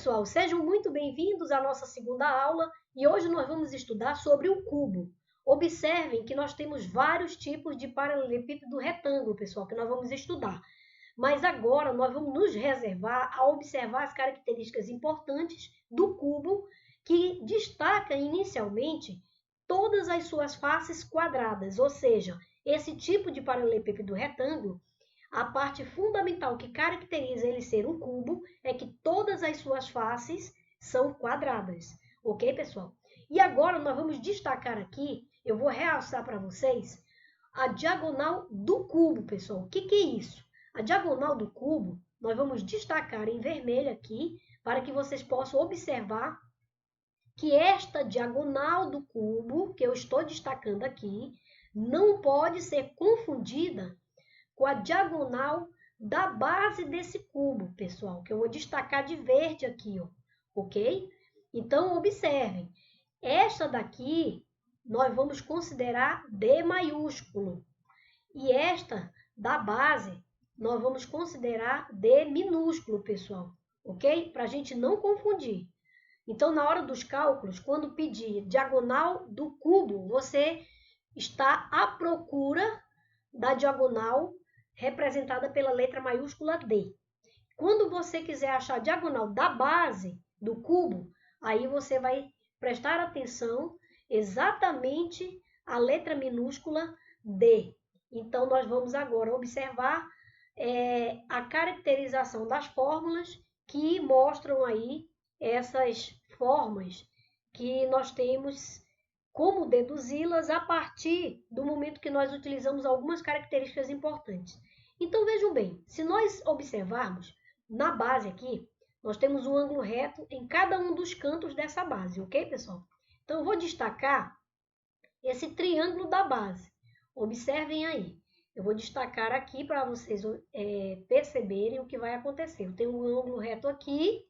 pessoal, sejam muito bem-vindos à nossa segunda aula e hoje nós vamos estudar sobre o cubo. Observem que nós temos vários tipos de paralelepípedo retângulo, pessoal, que nós vamos estudar. Mas agora nós vamos nos reservar a observar as características importantes do cubo, que destaca inicialmente todas as suas faces quadradas, ou seja, esse tipo de paralelepípedo retângulo, a parte fundamental que caracteriza ele ser um cubo é que todas as suas faces são quadradas. Ok, pessoal? E agora nós vamos destacar aqui, eu vou realçar para vocês, a diagonal do cubo, pessoal. O que é isso? A diagonal do cubo, nós vamos destacar em vermelho aqui, para que vocês possam observar que esta diagonal do cubo, que eu estou destacando aqui, não pode ser confundida com a diagonal da base desse cubo, pessoal, que eu vou destacar de verde aqui, ó, ok? Então, observem, esta daqui nós vamos considerar D maiúsculo, e esta da base nós vamos considerar D minúsculo, pessoal, ok? Para a gente não confundir. Então, na hora dos cálculos, quando pedir diagonal do cubo, você está à procura da diagonal representada pela letra maiúscula D. Quando você quiser achar a diagonal da base do cubo, aí você vai prestar atenção exatamente à letra minúscula D. Então, nós vamos agora observar a caracterização das fórmulas que mostram aí essas formas que nós temos como deduzi-las a partir do momento que nós utilizamos algumas características importantes. Então, vejam bem, se nós observarmos, na base aqui, nós temos um ângulo reto em cada um dos cantos dessa base, ok, pessoal? Então, eu vou destacar esse triângulo da base. Observem aí. Eu vou destacar aqui para vocês perceberem o que vai acontecer. Eu tenho um ângulo reto aqui.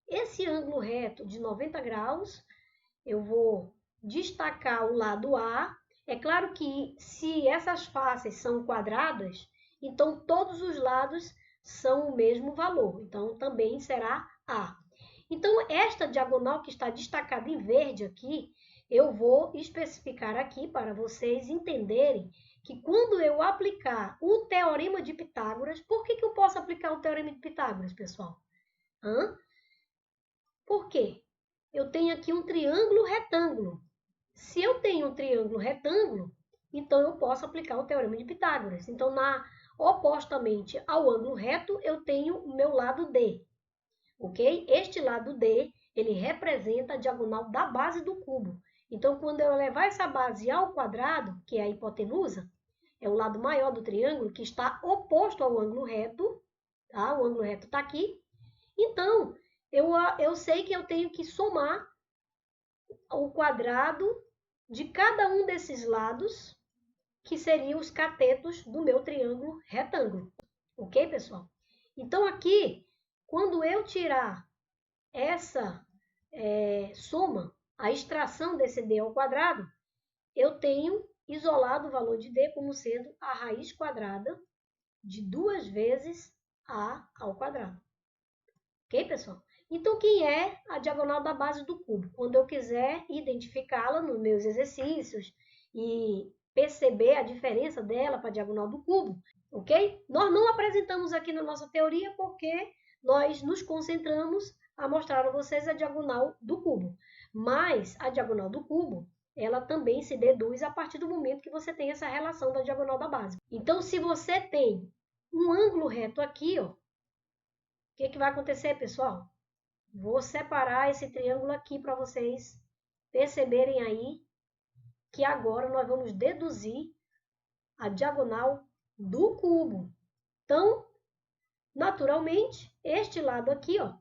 Esse ângulo reto de 90 graus, eu vou destacar o lado A. É claro que se essas faces são quadradas, então todos os lados são o mesmo valor. Então, também será A. Então, esta diagonal que está destacada em verde aqui, eu vou especificar aqui para vocês entenderem que quando eu aplicar o Teorema de Pitágoras, por que eu posso aplicar o Teorema de Pitágoras, pessoal? Por quê? Eu tenho aqui um triângulo retângulo. Se eu tenho um triângulo retângulo, então eu posso aplicar o Teorema de Pitágoras. Então, opostamente ao ângulo reto, eu tenho o meu lado D. Ok? Este lado D, ele representa a diagonal da base do cubo. Então, quando eu levar essa base ao quadrado, que é a hipotenusa, é o lado maior do triângulo, que está oposto ao ângulo reto, tá? O ângulo reto está aqui. Então, eu sei que eu tenho que somar o quadrado de cada um desses lados, que seriam os catetos do meu triângulo retângulo. Ok, pessoal? Então, aqui, quando eu tirar essa soma, a extração desse D ao quadrado, eu tenho isolado o valor de D como sendo a raiz quadrada de 2 vezes A ao quadrado. Ok, pessoal? Então, quem é a diagonal da base do cubo? Quando eu quiser identificá-la nos meus exercícios e perceber a diferença dela para a diagonal do cubo, ok? Nós não apresentamos aqui na nossa teoria porque nós nos concentramos a mostrar a vocês a diagonal do cubo. Mas a diagonal do cubo, ela também se deduz a partir do momento que você tem essa relação da diagonal da base. Então, se você tem um ângulo reto aqui, ó, o que vai acontecer, pessoal? Vou separar esse triângulo aqui para vocês perceberem aí que agora nós vamos deduzir a diagonal do cubo. Então, naturalmente, este lado aqui, ó,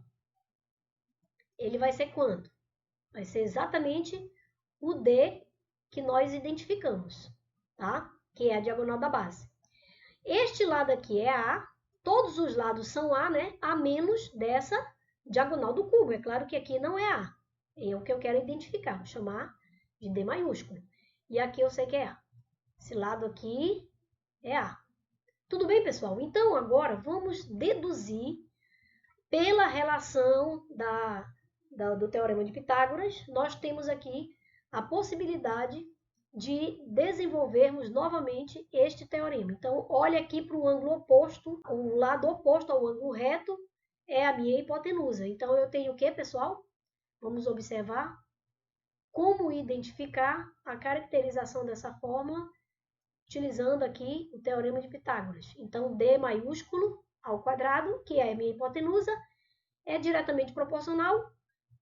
ele vai ser quanto? Vai ser exatamente o D que nós identificamos, tá? Que é a diagonal da base. Este lado aqui é A, todos os lados são A, né? A menos dessa diagonal do cubo. É claro que aqui não é A. É o que eu quero identificar. Vou chamar de D maiúsculo. E aqui eu sei que é A. Esse lado aqui é A. Tudo bem, pessoal? Então, agora vamos deduzir pela relação do Teorema de Pitágoras, nós temos aqui a possibilidade de desenvolvermos novamente este teorema. Então, olha aqui para o ângulo oposto, o lado oposto ao ângulo reto é a minha hipotenusa. Então, eu tenho o que, pessoal? Vamos observar como identificar a caracterização dessa fórmula utilizando aqui o Teorema de Pitágoras. Então, D maiúsculo ao quadrado, que é a minha hipotenusa, é diretamente proporcional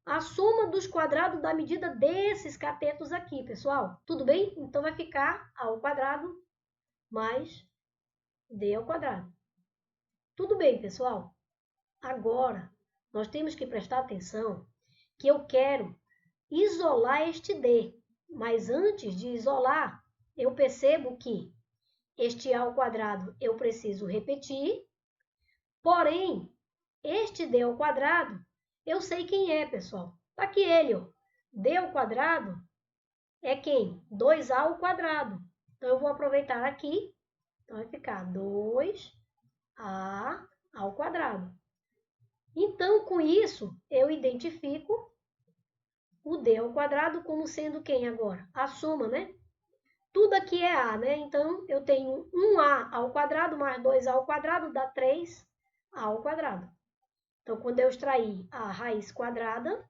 à soma dos quadrados da medida desses catetos aqui, pessoal. Tudo bem? Então, vai ficar A ao quadrado mais D ao quadrado. Tudo bem, pessoal? Agora, nós temos que prestar atenção que eu quero isolar este D. Mas antes de isolar, eu percebo que este A ao quadrado eu preciso repetir. Porém, este D ao quadrado, eu sei quem é, pessoal. Está aqui ele, ó. D ao quadrado é quem? 2A ao quadrado. Então, eu vou aproveitar aqui. Então, vai ficar 2A ao quadrado. Então, com isso, eu identifico o D ao quadrado como sendo quem agora? A soma, né? Tudo aqui é A, né? Então, eu tenho 1A ao quadrado mais 2A ao quadrado dá 3A ao quadrado. Então, quando eu extrair a raiz quadrada,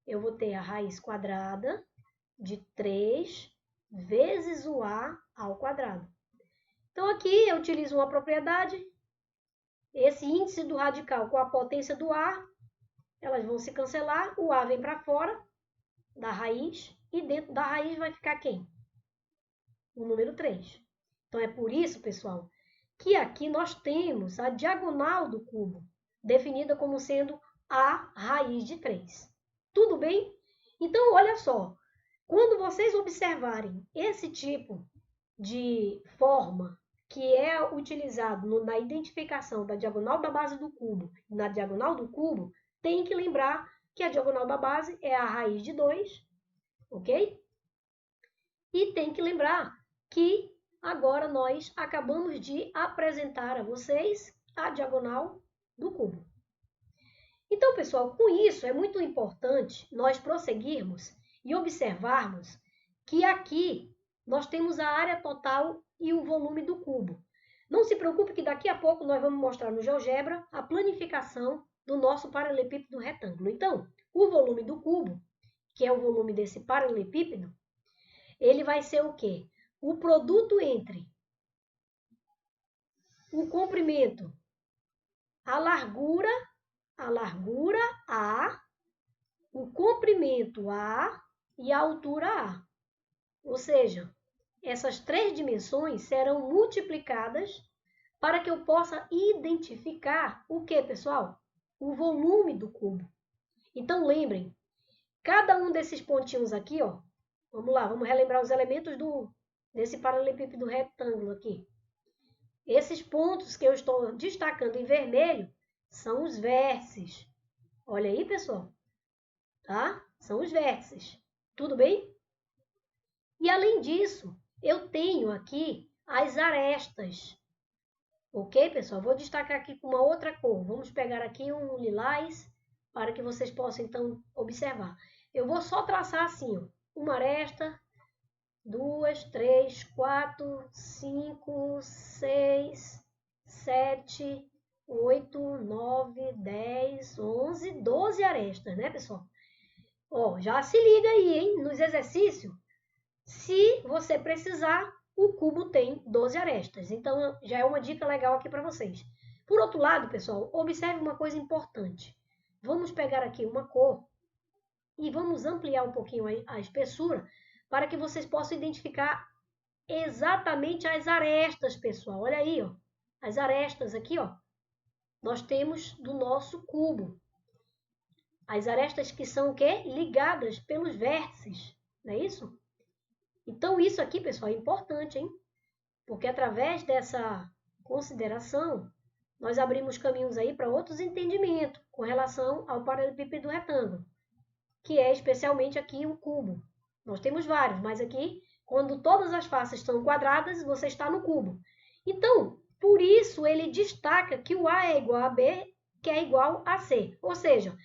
eu vou ter a raiz quadrada de 3 vezes o A ao quadrado. Então, aqui eu utilizo uma propriedade. Esse índice do radical com a potência do A, elas vão se cancelar. O A vem para fora da raiz e dentro da raiz vai ficar quem? O número 3. Então, é por isso, pessoal, que aqui nós temos a diagonal do cubo, definida como sendo a raiz de 3. Tudo bem? Então, olha só, quando vocês observarem esse tipo de forma que é utilizado na identificação da diagonal da base do cubo e na diagonal do cubo, tem que lembrar que a diagonal da base é a raiz de 2, ok? E tem que lembrar que agora nós acabamos de apresentar a vocês a diagonal do cubo. Então, pessoal, com isso é muito importante nós prosseguirmos e observarmos que aqui nós temos a área total e o volume do cubo. Não se preocupe que daqui a pouco nós vamos mostrar no GeoGebra a planificação do nosso paralelepípedo retângulo. Então, o volume do cubo, que é o volume desse paralelepípedo, ele vai ser o quê? O produto entre o comprimento, a largura A, o comprimento A e a altura A. Ou seja, essas três dimensões serão multiplicadas para que eu possa identificar o que, pessoal? O volume do cubo. Então, lembrem, cada um desses pontinhos aqui, ó, vamos lá, vamos relembrar os elementos desse paralelepípedo retângulo aqui. Esses pontos que eu estou destacando em vermelho são os vértices. Olha aí, pessoal. Tá? São os vértices. Tudo bem? E além disso, eu tenho aqui as arestas. Ok, pessoal? Vou destacar aqui com uma outra cor. Vamos pegar aqui um lilás para que vocês possam, então, observar. Eu vou só traçar assim, ó, uma aresta, 2, 3, 4, 5, 6, 7, 8, 9, 10, 11, 12 arestas, né, pessoal? Ó, já se liga aí, hein? Nos exercícios, se você precisar, o cubo tem 12 arestas. Então, já é uma dica legal aqui para vocês. Por outro lado, pessoal, observe uma coisa importante. Vamos pegar aqui uma cor e vamos ampliar um pouquinho a espessura para que vocês possam identificar exatamente as arestas, pessoal. Olha aí, ó. As arestas aqui, ó. Nós temos do nosso cubo. As arestas que são o quê? Ligadas pelos vértices, não é isso? Então, isso aqui, pessoal, é importante, hein? Porque através dessa consideração, nós abrimos caminhos aí para outros entendimentos com relação ao paralelepípedo retângulo, que é especialmente aqui o cubo. Nós temos vários, mas aqui, quando todas as faces são quadradas, você está no cubo. Então, por isso, ele destaca que o A é igual a B que é igual a C. Ou seja,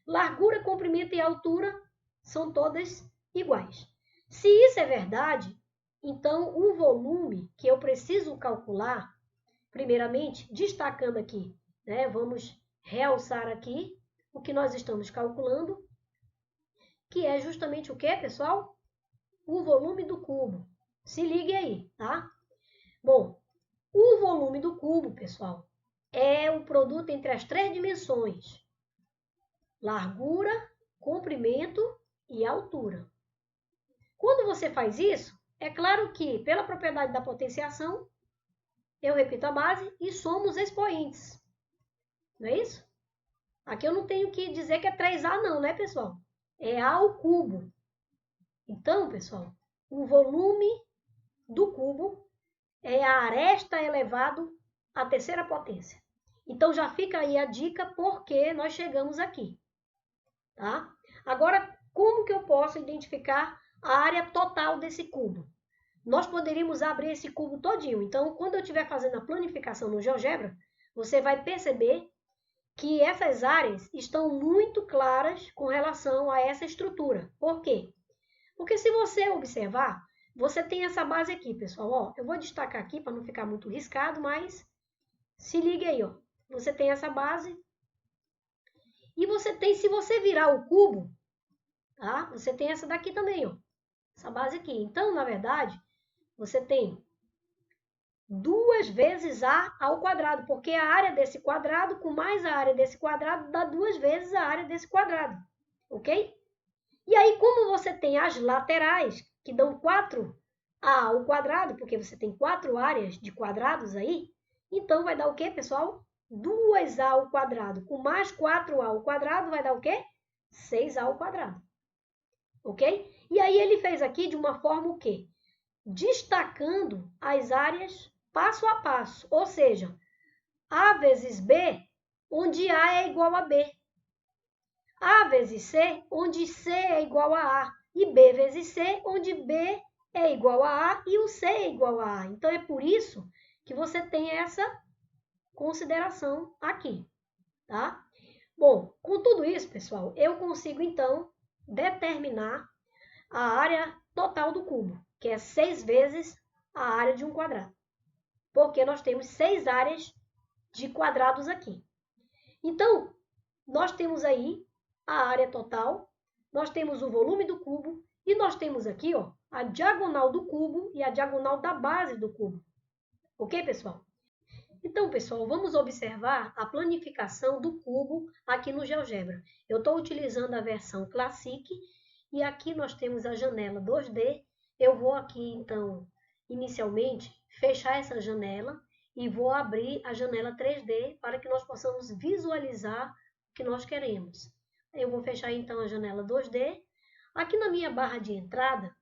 largura, comprimento e altura são todas iguais. Se isso é verdade, então o volume que eu preciso calcular, primeiramente, destacando aqui, né? Vamos realçar aqui o que nós estamos calculando, que é justamente o que, pessoal? O volume do cubo. Se ligue aí, tá? Bom, o volume do cubo, pessoal, é o produto entre as três dimensões: largura, comprimento e altura. Quando você faz isso, é claro que, pela propriedade da potenciação, eu repito a base e somo os expoentes. Não é isso? Aqui eu não tenho que dizer que é 3A não, né, pessoal? É A ao cubo. Então, pessoal, o volume do cubo é a aresta elevado à terceira potência. Então, já fica aí a dica porque nós chegamos aqui, tá? Agora, como que eu posso identificar a área total desse cubo? Nós poderíamos abrir esse cubo todinho. Então, quando eu estiver fazendo a planificação no GeoGebra, você vai perceber que essas áreas estão muito claras com relação a essa estrutura. Por quê? Porque se você observar, você tem essa base aqui, pessoal. Ó, eu vou destacar aqui para não ficar muito riscado, mas se ligue aí, ó. Você tem essa base. E você tem, se você virar o cubo, tá? Você tem essa daqui também, ó. Essa base aqui. Então, na verdade, você tem 2 vezes A ao quadrado, porque a área desse quadrado com mais a área desse quadrado dá 2 vezes a área desse quadrado, ok? E aí, como você tem as laterais, que dão 4A ao quadrado, porque você tem 4 áreas de quadrados aí, então vai dar o quê, pessoal? 2A ao quadrado com mais 4A ao quadrado vai dar o quê? 6A ao quadrado, ok? E aí ele fez aqui de uma forma o quê? Destacando as áreas passo a passo, ou seja, A vezes B, onde A é igual a B. A vezes C, onde C é igual a A. E B vezes C, onde B é igual a A e o C é igual a A. Então, é por isso que você tem essa consideração aqui, tá? Bom, com tudo isso, pessoal, eu consigo, então, determinar a área total do cubo, que é 6 vezes a área de um quadrado. Porque nós temos 6 áreas de quadrados aqui. Então, nós temos aí a área total, nós temos o volume do cubo e nós temos aqui, ó, a diagonal do cubo e a diagonal da base do cubo. Ok, pessoal? Então, pessoal, vamos observar a planificação do cubo aqui no GeoGebra. Eu estou utilizando a versão Classic e aqui nós temos a janela 2D. Eu vou aqui, então, inicialmente, fechar essa janela e vou abrir a janela 3D para que nós possamos visualizar o que nós queremos. Eu vou fechar, então, a janela 2D. Aqui na minha barra de entrada,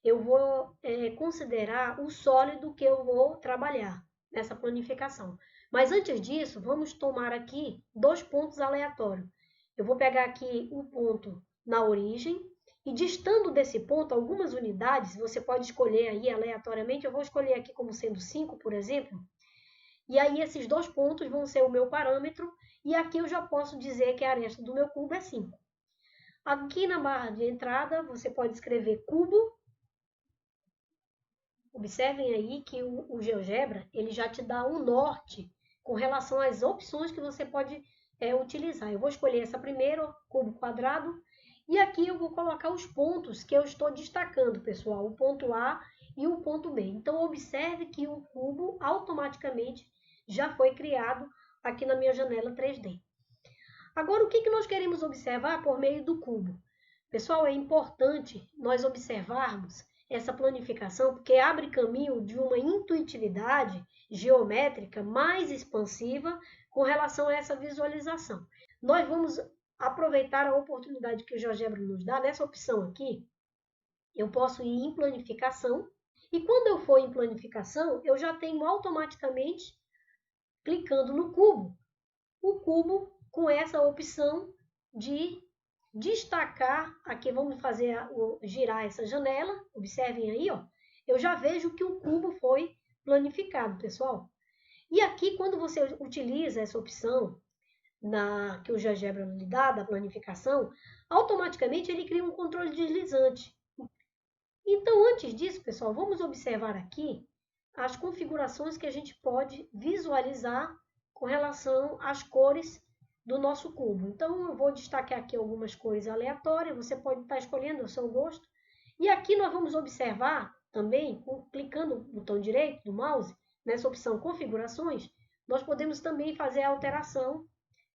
eu vou considerar o sólido que eu vou trabalhar nessa planificação. Mas antes disso, vamos tomar aqui 2 pontos aleatórios. Eu vou pegar aqui o ponto na origem e distando desse ponto algumas unidades, você pode escolher aí aleatoriamente, eu vou escolher aqui como sendo 5, por exemplo. E aí esses 2 pontos vão ser o meu parâmetro e aqui eu já posso dizer que a aresta do meu cubo é 5. Aqui na barra de entrada, você pode escrever cubo. Observem aí que o GeoGebra ele já te dá um norte com relação às opções que você pode utilizar. Eu vou escolher essa primeira, cubo quadrado, e aqui eu vou colocar os pontos que eu estou destacando, pessoal, o ponto A e o ponto B. Então, observe que o cubo automaticamente já foi criado aqui na minha janela 3D. Agora, o que nós queremos observar por meio do cubo? Pessoal, é importante nós observarmos essa planificação, porque abre caminho de uma intuitividade geométrica mais expansiva com relação a essa visualização. Nós vamos aproveitar a oportunidade que o GeoGebra nos dá. Nessa opção aqui, eu posso ir em planificação, e quando eu for em planificação, eu já tenho automaticamente, clicando no cubo, o cubo com essa opção de destacar, aqui vamos fazer girar essa janela, observem aí, ó, eu já vejo que o cubo foi planificado, pessoal. E aqui, quando você utiliza essa opção, que o GeoGebra lhe dá, da planificação, automaticamente ele cria um controle deslizante. Então, antes disso, pessoal, vamos observar aqui as configurações que a gente pode visualizar com relação às cores do nosso cubo. Então, eu vou destacar aqui algumas cores aleatórias, você pode estar escolhendo ao seu gosto. E aqui nós vamos observar também, clicando no botão direito do mouse, nessa opção configurações, nós podemos também fazer a alteração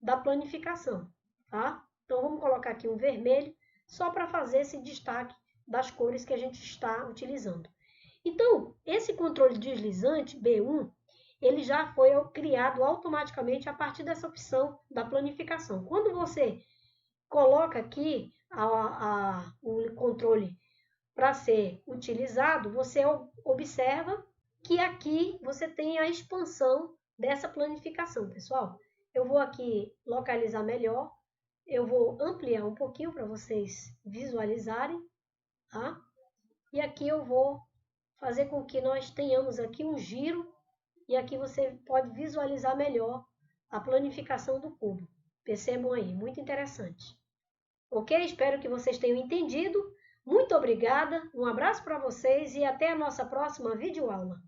da planificação, tá? Então, vamos colocar aqui um vermelho, só para fazer esse destaque das cores que a gente está utilizando. Então, esse controle deslizante B1, ele já foi criado automaticamente a partir dessa opção da planificação. Quando você coloca aqui o controle para ser utilizado, você observa que aqui você tem a expansão dessa planificação, pessoal. Eu vou aqui localizar melhor, eu vou ampliar um pouquinho para vocês visualizarem, tá? E aqui eu vou fazer com que nós tenhamos aqui um giro e aqui você pode visualizar melhor a planificação do cubo. Percebam aí, muito interessante. Ok? Espero que vocês tenham entendido. Muito obrigada, um abraço para vocês e até a nossa próxima videoaula.